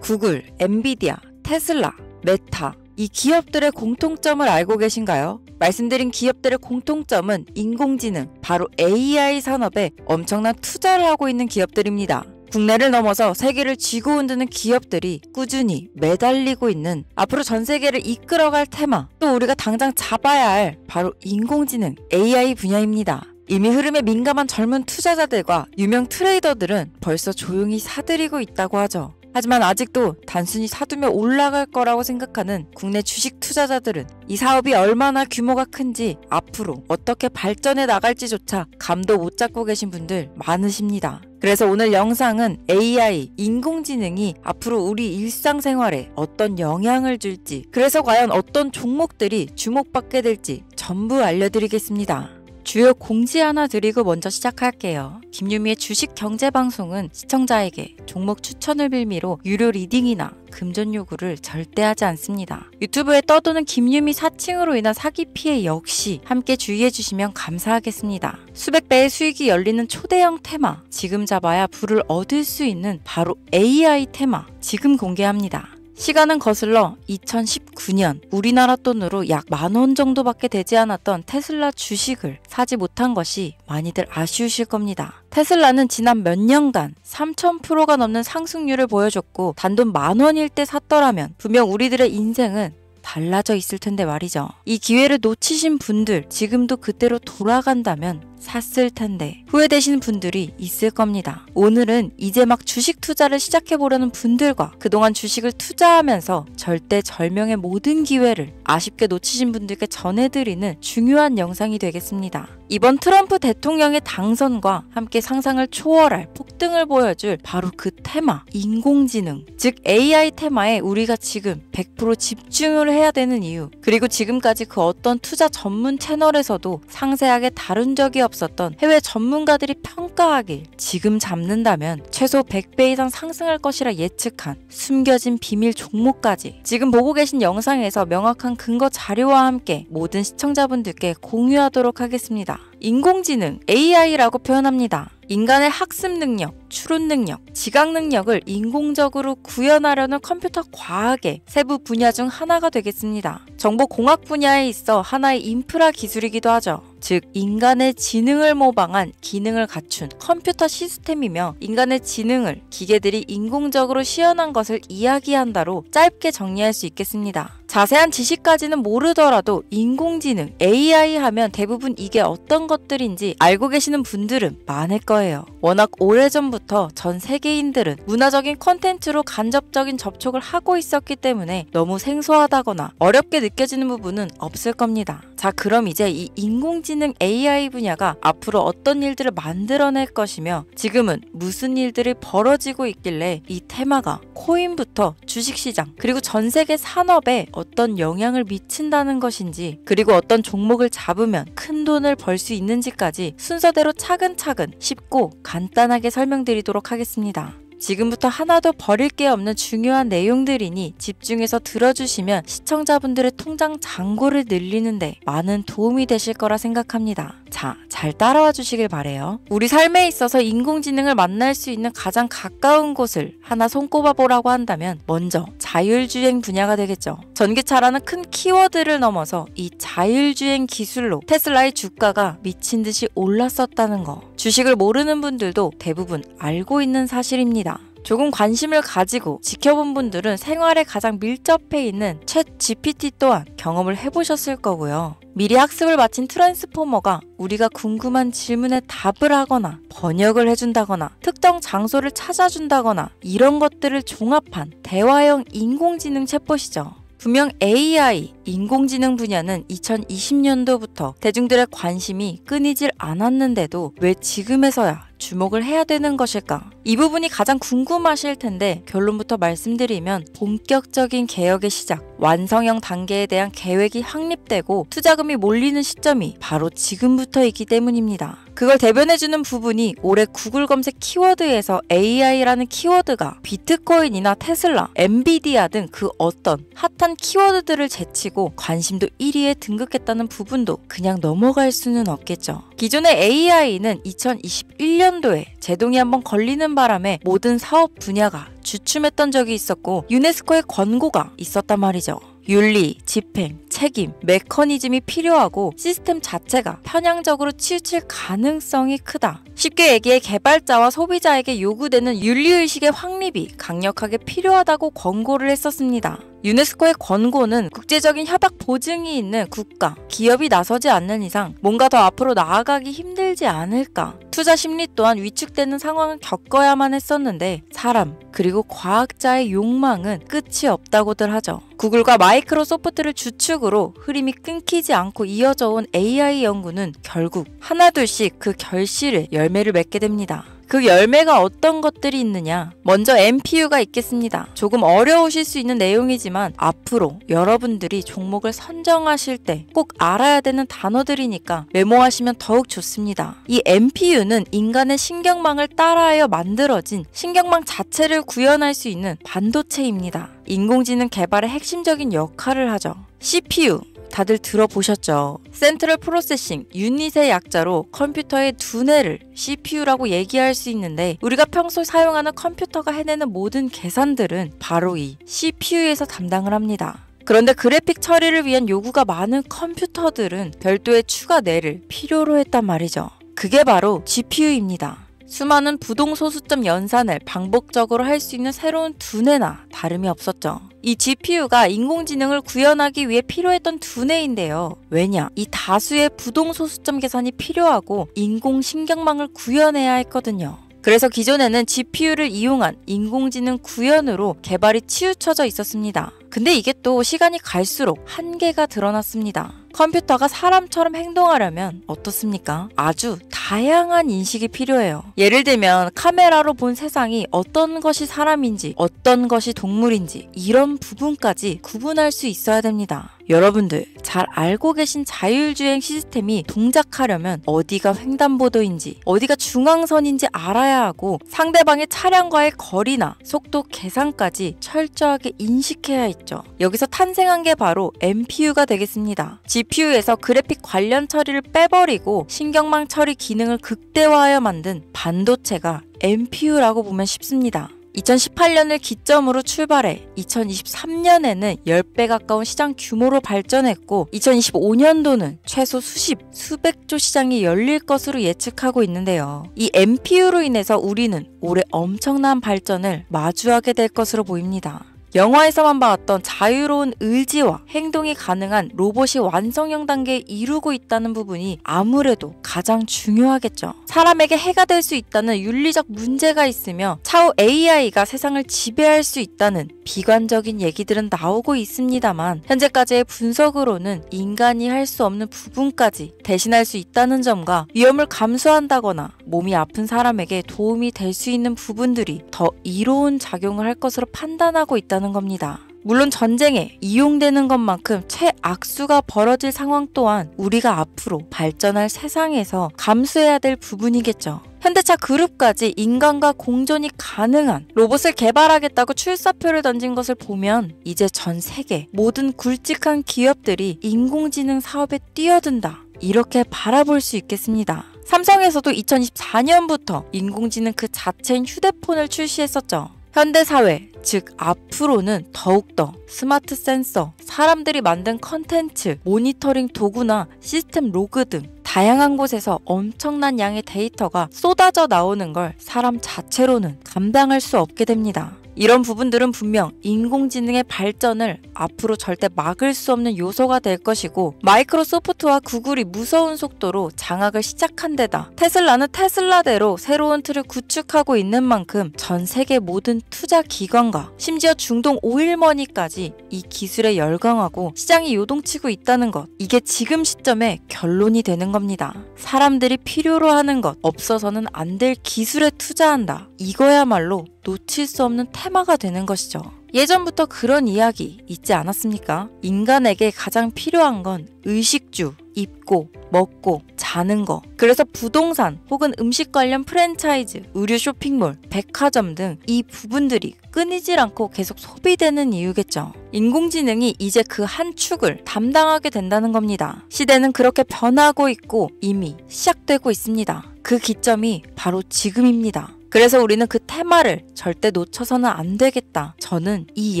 구글, 엔비디아, 테슬라, 메타, 이 기업들의 공통점을 알고 계신가요? 말씀드린 기업들의 공통점은 인공지능, 바로 AI 산업에 엄청난 투자를 하고 있는 기업들입니다. 국내를 넘어서 세계를 쥐고 흔드는 기업들이 꾸준히 매달리고 있는, 앞으로 전 세계를 이끌어갈 테마, 또 우리가 당장 잡아야 할 바로 인공지능, AI 분야입니다. 이미 흐름에 민감한 젊은 투자자들과 유명 트레이더들은 벌써 조용히 사들이고 있다고 하죠. 하지만 아직도 단순히 사두면 올라갈 거라고 생각하는 국내 주식 투자자들은 이 사업이 얼마나 규모가 큰지, 앞으로 어떻게 발전해 나갈지조차 감도 못 잡고 계신 분들 많으십니다. 그래서 오늘 영상은 AI, 인공지능이 앞으로 우리 일상생활에 어떤 영향을 줄지, 그래서 과연 어떤 종목들이 주목받게 될지 전부 알려드리겠습니다. 주요 공지 하나 드리고 먼저 시작할게요. 김유미의 주식 경제 방송은 시청자에게 종목 추천을 빌미로 유료 리딩이나 금전 요구를 절대 하지 않습니다. 유튜브에 떠도는 김유미 사칭으로 인한 사기 피해 역시 함께 주의해 주시면 감사하겠습니다. 수백 배의 수익이 열리는 초대형 테마, 지금 잡아야 부를 얻을 수 있는 바로 AI 테마, 지금 공개합니다. 시간은 거슬러 2019년 우리나라 돈으로 약 10,000원 정도밖에 되지 않았던 테슬라 주식을 사지 못한 것이 많이들 아쉬우실 겁니다. 테슬라는 지난 몇 년간 3000%가 넘는 상승률을 보여줬고, 단돈 10,000원일 때 샀더라면 분명 우리들의 인생은 달라져 있을 텐데 말이죠. 이 기회를 놓치신 분들, 지금도 그때로 돌아간다면 샀을 텐데 후회되시는 분들이 있을 겁니다. 오늘은 이제 막 주식 투자를 시작해보려는 분들과 그동안 주식을 투자하면서 절대절명의 모든 기회를 아쉽게 놓치신 분들께 전해드리는 중요한 영상이 되겠습니다. 이번 트럼프 대통령의 당선과 함께 상상을 초월할 폭등을 보여줄 바로 그 테마, 인공지능, 즉 AI 테마에 우리가 지금 100% 집중을 해야 되는 이유, 그리고 지금까지 그 어떤 투자 전문 채널에서도 상세하게 다룬 적이 없었던 해외 전문가들이 평가하길 지금 잡는다면 최소 100배 이상 상승할 것이라 예측한 숨겨진 비밀 종목까지 지금 보고 계신 영상에서 명확한 근거 자료와 함께 모든 시청자분들께 공유하도록 하겠습니다. 인공지능, AI라고 표현합니다. 인간의 학습 능력, 추론 능력, 지각 능력을 인공적으로 구현하려는 컴퓨터 과학의 세부 분야 중 하나가 되겠습니다. 정보공학 분야에 있어 하나의 인프라 기술이기도 하죠. 즉 인간의 지능을 모방한 기능을 갖춘 컴퓨터 시스템이며, 인간의 지능을 기계들이 인공적으로 시연한 것을 이야기한다로 짧게 정리할 수 있겠습니다. 자세한 지식까지는 모르더라도 인공지능, AI 하면 대부분 이게 어떤 것들인지 알고 계시는 분들은 많을 거예요. 워낙 오래전부터 전 세계인들은 문화적인 콘텐츠로 간접적인 접촉을 하고 있었기 때문에 너무 생소하다거나 어렵게 느껴지는 부분은 없을 겁니다. 자, 그럼 이제 이 인공지능 AI 분야가 앞으로 어떤 일들을 만들어낼 것이며 지금은 무슨 일들이 벌어지고 있길래 이 테마가 코인부터 주식시장 그리고 전 세계 산업에 어떤 영향을 미친다는 것인지, 그리고 어떤 종목을 잡으면 큰 돈을 벌 수 있는지까지 순서대로 차근차근 쉽고 간단하게 설명드리도록 하겠습니다. 지금부터 하나도 버릴 게 없는 중요한 내용들이니 집중해서 들어주시면 시청자분들의 통장 잔고를 늘리는데 많은 도움이 되실 거라 생각합니다. 자, 잘 따라와 주시길 바래요. 우리 삶에 있어서 인공지능을 만날 수 있는 가장 가까운 곳을 하나 손꼽아 보라고 한다면 먼저 자율주행 분야가 되겠죠. 전기차라는 큰 키워드를 넘어서 이 자율주행 기술로 테슬라의 주가가 미친 듯이 올랐었다는 거, 주식을 모르는 분들도 대부분 알고 있는 사실입니다. 조금 관심을 가지고 지켜본 분들은 생활에 가장 밀접해 있는 챗 GPT 또한 경험을 해보셨을 거고요. 미리 학습을 마친 트랜스포머가 우리가 궁금한 질문에 답을 하거나 번역을 해준다거나 특정 장소를 찾아준다거나 이런 것들을 종합한 대화형 인공지능 챗봇이죠. 분명 AI, 인공지능 분야는 2020년도부터 대중들의 관심이 끊이질 않았는데도 왜 지금에서야 주목을 해야 되는 것일까? 이 부분이 가장 궁금하실 텐데 결론부터 말씀드리면 본격적인 개혁의 시작, 완성형 단계에 대한 계획이 확립되고 투자금이 몰리는 시점이 바로 지금부터이기 때문입니다. 그걸 대변해주는 부분이 올해 구글 검색 키워드에서 AI라는 키워드가 비트코인이나 테슬라, 엔비디아 등 그 어떤 핫한 키워드들을 제치고 관심도 1위에 등극했다는 부분도 그냥 넘어갈 수는 없겠죠. 기존의 AI는 2021년도에 제동이 한번 걸리는 확대되는 바람에 모든 사업 분야가 주춤했던 적이 있었고 유네스코의 권고가 있었단 말이죠. 윤리, 집행, 책임, 메커니즘이 필요하고 시스템 자체가 편향적으로 치우칠 가능성이 크다. 쉽게 얘기해 개발자와 소비자에게 요구되는 윤리의식의 확립이 강력하게 필요하다고 권고를 했었습니다. 유네스코의 권고는 국제적인 협약 보증이 있는 국가, 기업이 나서지 않는 이상 뭔가 더 앞으로 나아가기 힘들지 않을까. 투자 심리 또한 위축되는 상황을 겪어야만 했었는데 사람 그리고 과학자의 욕망은 끝이 없다고들 하죠. 구글과 마이크로소프트를 주축으로 흐름이 끊기지 않고 이어져 온 AI 연구는 결국 하나둘씩 그 결실을 열매를 맺게 됩니다. 그 열매가 어떤 것들이 있느냐? 먼저 NPU가 있겠습니다. 조금 어려우실 수 있는 내용이지만 앞으로 여러분들이 종목을 선정하실 때 꼭 알아야 되는 단어들이니까 메모하시면 더욱 좋습니다. 이 NPU는 인간의 신경망을 따라하여 만들어진 신경망 자체를 구현할 수 있는 반도체입니다. 인공지능 개발의 핵심적인 역할을 하죠. CPU 다들 들어보셨죠? 센트럴 프로세싱 유닛의 약자로 컴퓨터의 두뇌를 CPU라고 얘기할 수 있는데 우리가 평소 사용하는 컴퓨터가 해내는 모든 계산들은 바로 이 CPU에서 담당을 합니다. 그런데 그래픽 처리를 위한 요구가 많은 컴퓨터들은 별도의 추가 뇌를 필요로 했단 말이죠. 그게 바로 GPU입니다. 수많은 부동소수점 연산을 반복적으로 할 수 있는 새로운 두뇌나 다름이 없었죠. 이 GPU가 인공지능을 구현하기 위해 필요했던 두뇌인데요. 왜냐? 이 다수의 부동소수점 계산이 필요하고 인공신경망을 구현해야 했거든요. 그래서 기존에는 GPU를 이용한 인공지능 구현으로 개발이 치우쳐져 있었습니다. 근데 이게 또 시간이 갈수록 한계가 드러났습니다. 컴퓨터가 사람처럼 행동하려면 어떻습니까? 아주 다양한 인식이 필요해요. 예를 들면 카메라로 본 세상이 어떤 것이 사람인지 어떤 것이 동물인지 이런 부분까지 구분할 수 있어야 됩니다. 여러분들 잘 알고 계신 자율주행 시스템이 동작하려면 어디가 횡단보도인지 어디가 중앙선인지 알아야 하고 상대방의 차량과의 거리나 속도 계산까지 철저하게 인식해야 있죠. 여기서 탄생한 게 바로 NPU가 되겠습니다. GPU에서 그래픽 관련 처리를 빼버리고 신경망 처리 기능을 극대화하여 만든 반도체가 NPU라고 보면 쉽습니다. 2018년을 기점으로 출발해 2023년에는 10배 가까운 시장 규모로 발전했고 2025년도는 최소 수백조 시장이 열릴 것으로 예측하고 있는데요. 이 NPU로 인해서 우리는 올해 엄청난 발전을 마주하게 될 것으로 보입니다. 영화에서만 봤던 자유로운 의지와 행동이 가능한 로봇이 완성형 단계에 이르고 있다는 부분이 아무래도 가장 중요하겠죠. 사람에게 해가 될 수 있다는 윤리적 문제가 있으며 차후 AI가 세상을 지배할 수 있다는 비관적인 얘기들은 나오고 있습니다만 현재까지의 분석으로는 인간이 할 수 없는 부분까지 대신할 수 있다는 점과 위험을 감수한다거나 몸이 아픈 사람에게 도움이 될 수 있는 부분들이 더 이로운 작용을 할 것으로 판단하고 있다는 겁니다. 물론 전쟁에 이용되는 것만큼 최악수가 벌어질 상황 또한 우리가 앞으로 발전할 세상에서 감수해야 될 부분이겠죠. 현대차 그룹까지 인간과 공존이 가능한 로봇을 개발하겠다고 출사표를 던진 것을 보면 이제 전 세계 모든 굵직한 기업들이 인공지능 사업에 뛰어든다. 이렇게 바라볼 수 있겠습니다. 삼성에서도 2024년부터 인공지능 그 자체인 휴대폰을 출시했었죠. 현대사회, 즉 앞으로는 더욱더 스마트 센서, 사람들이 만든 컨텐츠, 모니터링 도구나 시스템 로그 등 다양한 곳에서 엄청난 양의 데이터가 쏟아져 나오는 걸 사람 자체로는 감당할 수 없게 됩니다. 이런 부분들은 분명 인공지능의 발전을 앞으로 절대 막을 수 없는 요소가 될 것이고 마이크로소프트와 구글이 무서운 속도로 장악을 시작한 데다 테슬라는 테슬라대로 새로운 틀을 구축하고 있는 만큼 전 세계 모든 투자 기관과 심지어 중동 오일머니까지 이 기술에 열광하고 시장이 요동치고 있다는 것, 이게 지금 시점에 결론이 되는 겁니다. 사람들이 필요로 하는 것, 없어서는 안 될 기술에 투자한다. 이거야말로 놓칠 수 없는 테마가 되는 것이죠. 예전부터 그런 이야기 있지 않았습니까? 인간에게 가장 필요한 건 의식주, 입고, 먹고, 자는 거. 그래서 부동산 혹은 음식 관련 프랜차이즈, 의류 쇼핑몰, 백화점 등 이 부분들이 끊이질 않고 계속 소비되는 이유겠죠. 인공지능이 이제 그 한 축을 담당하게 된다는 겁니다. 시대는 그렇게 변하고 있고 이미 시작되고 있습니다. 그 기점이 바로 지금입니다. 그래서 우리는 그 테마를 절대 놓쳐서는 안 되겠다. 저는 이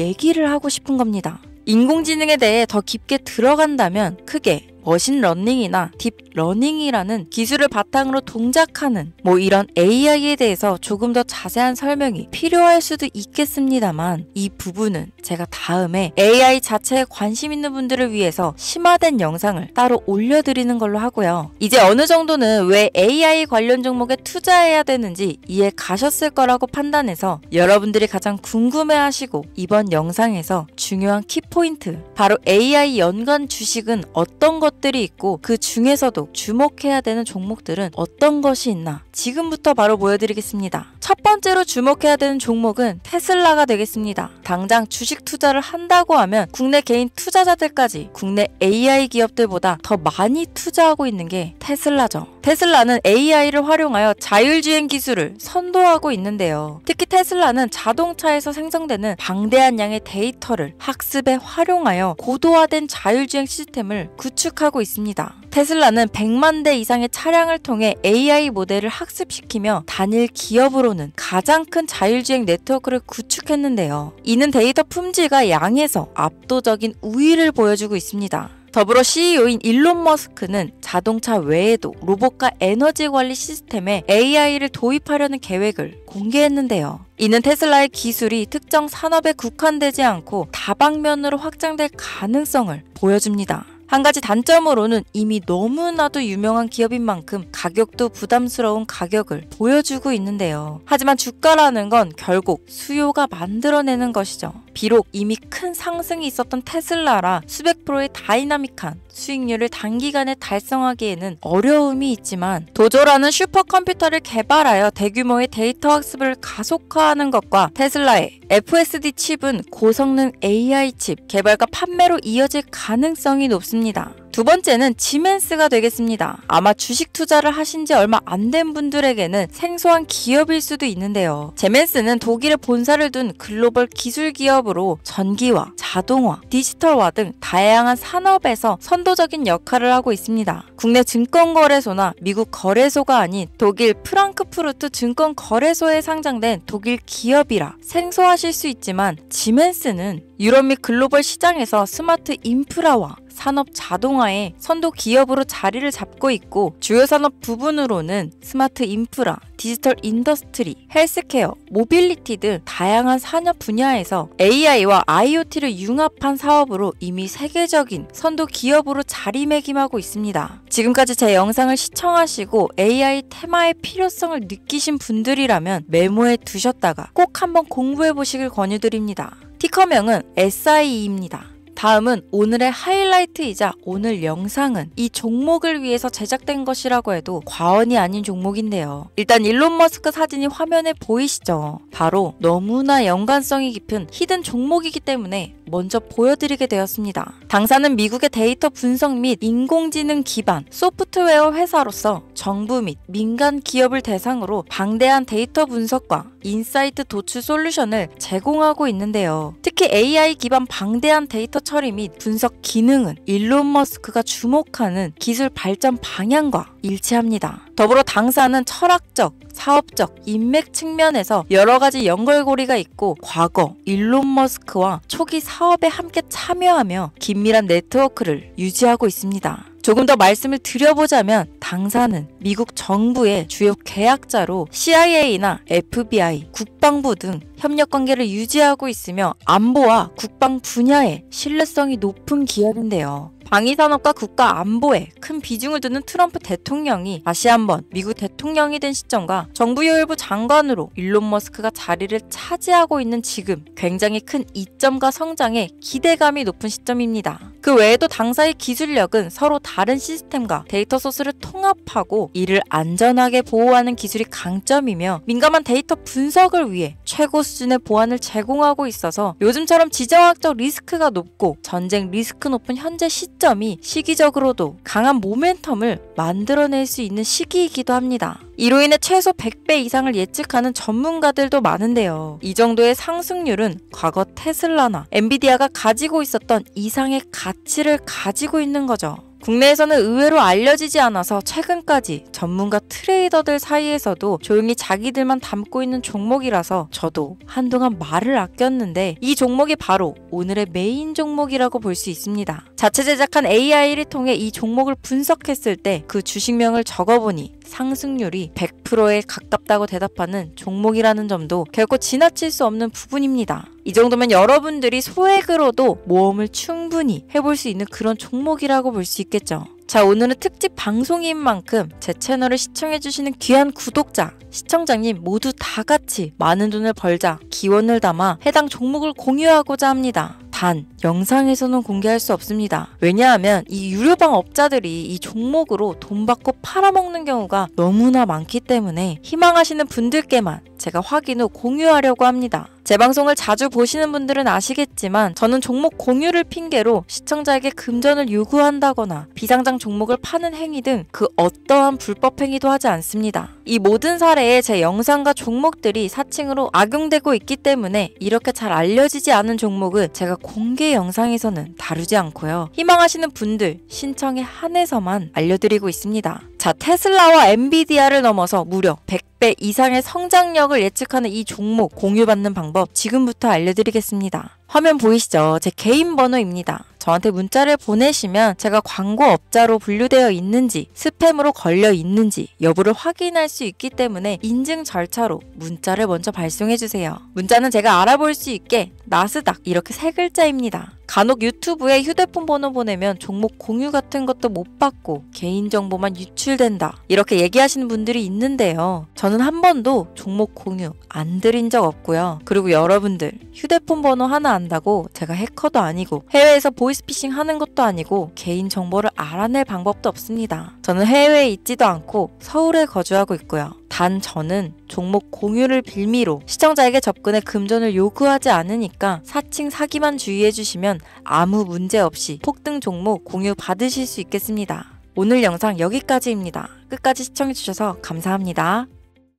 얘기를 하고 싶은 겁니다. 인공지능에 대해 더 깊게 들어간다면 크게 머신러닝이나 딥러닝이라는 기술을 바탕으로 동작하는 이런 AI에 대해서 조금 더 자세한 설명이 필요할 수도 있겠습니다만 이 부분은 제가 다음에 AI 자체에 관심 있는 분들을 위해서 심화된 영상을 따로 올려드리는 걸로 하고요. 이제 어느 정도는 왜 AI 관련 종목에 투자해야 되는지 이해 가셨을 거라고 판단해서 여러분들이 가장 궁금해하시고 이번 영상에서 중요한 키포인트, 바로 AI 연관 주식은 어떤 것들이 있고 그 중에서도 주목해야 되는 종목들은 어떤 것이 있나 지금부터 바로 보여드리겠습니다. 첫 번째로 주목해야 되는 종목은 테슬라가 되겠습니다. 당장 주식 투자를 한다고 하면 국내 개인 투자자들까지 국내 AI 기업들보다 더 많이 투자하고 있는 게 테슬라죠. 테슬라는 AI를 활용하여 자율주행 기술을 선도하고 있는데요. 특히 테슬라는 자동차에서 생성되는 방대한 양의 데이터를 학습에 활용하여 고도화된 자율주행 시스템을 구축하고 있습니다. 테슬라는 100만 대 이상의 차량을 통해 AI 모델을 학습시키며 단일 기업으로는 가장 큰 자율주행 네트워크를 구축했는데요. 이는 데이터 품질과 양에서 압도적인 우위를 보여주고 있습니다. 더불어 CEO인 일론 머스크는 자동차 외에도 로봇과 에너지 관리 시스템에 AI를 도입하려는 계획을 공개했는데요. 이는 테슬라의 기술이 특정 산업에 국한되지 않고 다방면으로 확장될 가능성을 보여줍니다. 한 가지 단점으로는 이미 너무나도 유명한 기업인 만큼 가격도 부담스러운 가격을 보여주고 있는데요. 하지만 주가라는 건 결국 수요가 만들어내는 것이죠. 비록 이미 큰 상승이 있었던 테슬라라 수백 프로의 다이나믹한 수익률을 단기간에 달성하기에는 어려움이 있지만 도조라는 슈퍼컴퓨터를 개발하여 대규모의 데이터 학습을 가속화하는 것과 테슬라의 FSD 칩은 고성능 AI 칩 개발과 판매로 이어질 가능성이 높습니다. 두 번째는 지멘스가 되겠습니다. 아마 주식 투자를 하신 지 얼마 안 된 분들에게는 생소한 기업일 수도 있는데요. 지멘스는 독일에 본사를 둔 글로벌 기술 기업으로 전기화, 자동화, 디지털화 등 다양한 산업에서 선도적인 역할을 하고 있습니다. 국내 증권거래소나 미국 거래소가 아닌 독일 프랑크푸르트 증권거래소에 상장된 독일 기업이라 생소하실 수 있지만 지멘스는 유럽 및 글로벌 시장에서 스마트 인프라와 산업 자동화의 선도 기업으로 자리를 잡고 있고 주요 산업 부분으로는 스마트 인프라, 디지털 인더스트리, 헬스케어, 모빌리티 등 다양한 산업 분야에서 AI와 IoT를 융합한 사업으로 이미 세계적인 선도 기업으로 자리매김하고 있습니다. 지금까지 제 영상을 시청하시고 AI 테마의 필요성을 느끼신 분들이라면 메모해 두셨다가 꼭 한번 공부해 보시길 권유드립니다. 티커명은 SIE입니다. 다음은 오늘의 하이라이트이자 오늘 영상은 이 종목을 위해서 제작된 것이라고 해도 과언이 아닌 종목인데요. 일단 일론 머스크 사진이 화면에 보이시죠? 바로 너무나 연관성이 깊은 히든 종목이기 때문에 먼저 보여드리게 되었습니다. 당사는 미국의 데이터 분석 및 인공지능 기반 소프트웨어 회사로서 정부 및 민간 기업을 대상으로 방대한 데이터 분석과 인사이트 도출 솔루션을 제공하고 있는데요. 특히 AI 기반 방대한 데이터 처리 및 분석 기능은 일론 머스크가 주목하는 기술 발전 방향과 일치합니다. 더불어 당사는 철학적, 사업적, 인맥 측면에서 여러 가지 연결고리가 있고 과거 일론 머스크와 초기 사업에 함께 참여하며 긴밀한 네트워크를 유지하고 있습니다. 조금 더 말씀을 드려보자면 당사는 미국 정부의 주요 계약자로 CIA나 FBI, 국방부 등 협력 관계를 유지하고 있으며 안보와 국방 분야에 신뢰성이 높은 기업인데요. 방위산업과 국가 안보에 큰 비중을 두는 트럼프 대통령이 다시 한번 미국 대통령이 된 시점과 정부요일부 장관으로 일론 머스크가 자리를 차지하고 있는 지금 굉장히 큰 이점과 성장에 기대감이 높은 시점입니다. 그 외에도 당사의 기술력은 서로 다른 시스템과 데이터 소스를 통합하고 이를 안전하게 보호하는 기술이 강점이며 민감한 데이터 분석을 위해 최고 수준의 보안을 제공하고 있어서 요즘처럼 지정학적 리스크가 높고 전쟁 리스크 높은 현재 시점이 시기적으로도 강한 모멘텀을 만들어낼 수 있는 시기이기도 합니다. 이로 인해 최소 100배 이상을 예측하는 전문가들도 많은데요. 이 정도의 상승률은 과거 테슬라나 엔비디아가 가지고 있었던 이상의 가치를 가지고 있는 거죠. 국내에서는 의외로 알려지지 않아서 최근까지 전문가 트레이더들 사이에서도 조용히 자기들만 담고 있는 종목이라서 저도 한동안 말을 아꼈는데 이 종목이 바로 오늘의 메인 종목이라고 볼 수 있습니다. 자체 제작한 AI를 통해 이 종목을 분석했을 때 그 주식명을 적어보니 상승률이 100%에 가깝다고 대답하는 종목이라는 점도 결코 지나칠 수 없는 부분입니다. 이 정도면 여러분들이 소액으로도 모험을 충분히 해볼 수 있는 그런 종목이라고 볼 수 있겠죠. 자, 오늘은 특집 방송인 만큼 제 채널을 시청해주시는 귀한 구독자, 시청자님 모두 다 같이 많은 돈을 벌자 기원을 담아 해당 종목을 공유하고자 합니다. 단, 영상에서는 공개할 수 없습니다. 왜냐하면 이 유료방 업자들이 이 종목으로 돈 받고 팔아먹는 경우가 너무나 많기 때문에 희망하시는 분들께만 제가 확인 후 공유하려고 합니다. 제 방송을 자주 보시는 분들은 아시겠지만 저는 종목 공유를 핑계로 시청자에게 금전을 요구한다거나 비상장 종목을 파는 행위 등 그 어떠한 불법 행위도 하지 않습니다. 이 모든 사례에 제 영상과 종목들이 사칭으로 악용되고 있기 때문에 이렇게 잘 알려지지 않은 종목은 제가 공개 영상에서는 다루지 않고요. 희망하시는 분들 신청에 한해서만 알려드리고 있습니다. 자, 테슬라와 엔비디아를 넘어서 무려 100배 이상의 성장력을 예측하는 이 종목 공유받는 방법 지금부터 알려드리겠습니다. 화면 보이시죠? 제 개인 번호입니다. 저한테 문자를 보내시면 제가 광고업자로 분류되어 있는지 스팸으로 걸려 있는지 여부를 확인할 수 있기 때문에 인증 절차로 문자를 먼저 발송해주세요. 문자는 제가 알아볼 수 있게 나스닥 이렇게 3글자입니다. 간혹 유튜브에 휴대폰 번호 보내면 종목 공유 같은 것도 못 받고 개인정보만 유출된다 이렇게 얘기하시는 분들이 있는데요. 저는 한 번도 종목 공유 안 드린 적 없고요. 그리고 여러분들 휴대폰 번호 하나 안다고 제가 해커도 아니고 해외에서 보이스피싱 하는 것도 아니고 개인정보를 알아낼 방법도 없습니다. 저는 해외에 있지도 않고 서울에 거주하고 있고요. 단 저는 종목 공유를 빌미로 시청자에게 접근해 금전을 요구하지 않으니까 사칭 사기만 주의해주시면 아무 문제 없이 폭등 종목 공유 받으실 수 있겠습니다. 오늘 영상 여기까지입니다. 끝까지 시청해주셔서 감사합니다.